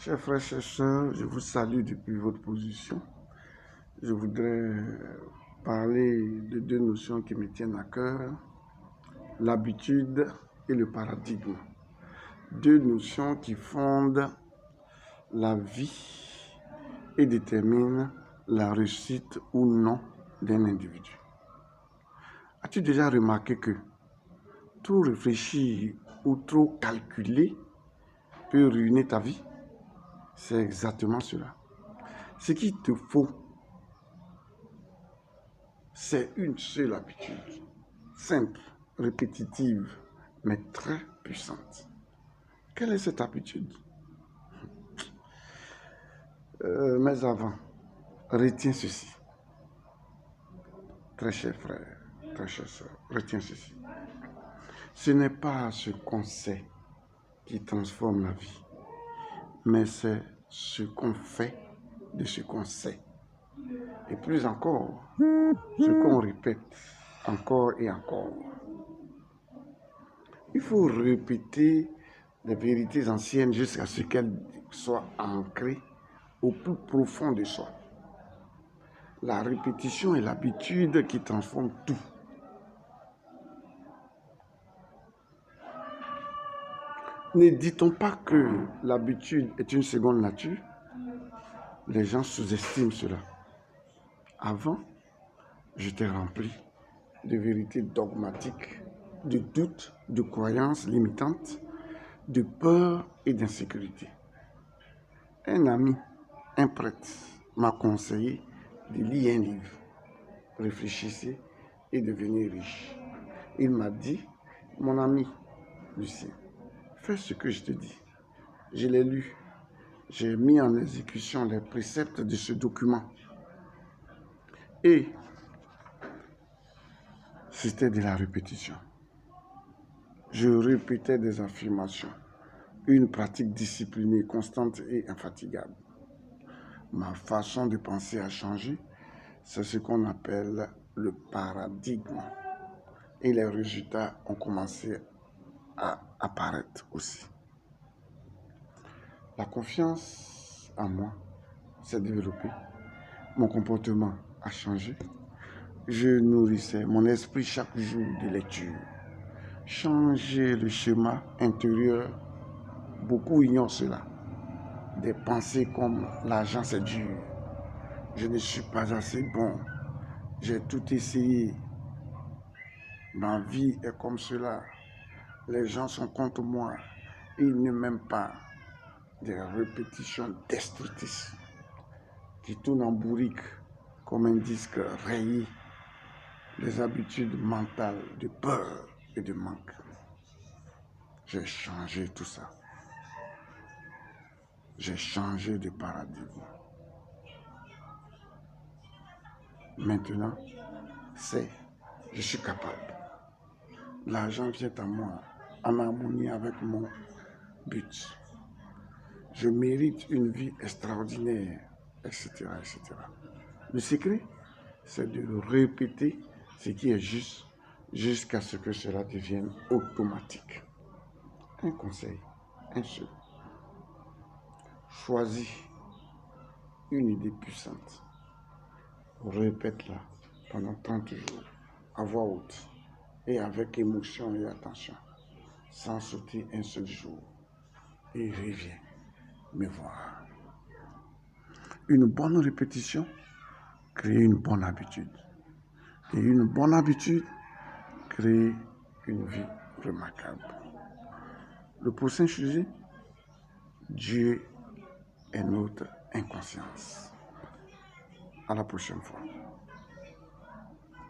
Chers frères, chers sœurs, je vous salue depuis votre position. Je voudrais parler de deux notions qui me tiennent à cœur, l'habitude et le paradigme. Deux notions qui fondent la vie et déterminent la réussite ou non d'un individu. As-tu déjà remarqué que trop réfléchir ou trop calculer peut ruiner ta vie? C'est exactement cela. Ce qu'il te faut, c'est une seule habitude, simple, répétitive, mais très puissante. Quelle est cette habitude? Mais avant, retiens ceci. Très cher frère, très chère soeur, retiens ceci. Ce n'est pas ce qu'on sait qui transforme la vie, mais c'est ce qu'on fait de ce qu'on sait. Et plus encore, ce qu'on répète encore et encore. Il faut répéter les vérités anciennes jusqu'à ce qu'elles soient ancrées au plus profond de soi. La répétition est l'habitude qui transforme tout. Ne dit-on pas que l'habitude est une seconde nature? Les gens sous-estiment cela. Avant, j'étais rempli de vérités dogmatiques, de doutes, de croyances limitantes, de peur et d'insécurité. Un ami, un prêtre, m'a conseillé de lire un livre, réfléchissez et devenez riche. Il m'a dit, mon ami Lucien, fais ce que je te dis. Je l'ai lu, j'ai mis en exécution les préceptes de ce document. Et c'était de la répétition. Je répétais des affirmations, une pratique disciplinée, constante et infatigable. Ma façon de penser a changé, c'est ce qu'on appelle le paradigme. Et les résultats ont commencé à apparaître aussi. La confiance en moi s'est développée, mon comportement a changé. Je nourrissais mon esprit chaque jour de lecture. Changer le schéma intérieur, beaucoup ignorent cela. Des pensées comme l'argent c'est dur, je ne suis pas assez bon, j'ai tout essayé, ma vie est comme cela, les gens sont contre moi, ils ne m'aiment pas. Des répétitions destructrices qui tournent en bourrique comme un disque rayé, des habitudes mentales de peur et de manque. J'ai changé tout ça. J'ai changé de paradigme. Maintenant, je suis capable. L'argent vient à moi en harmonie avec mon but. Je mérite une vie extraordinaire, etc., etc. Le secret, c'est de répéter ce qui est juste jusqu'à ce que cela devienne automatique. Un conseil, un seul. Choisis une idée puissante. Répète-la pendant 30 jours, à voix haute et avec émotion et attention, sans sauter un seul jour. Et reviens me voir. Une bonne répétition crée une bonne habitude. Et une bonne habitude crée une vie remarquable. Le prochain sujet, Dieu est notre inconscience. À la prochaine fois.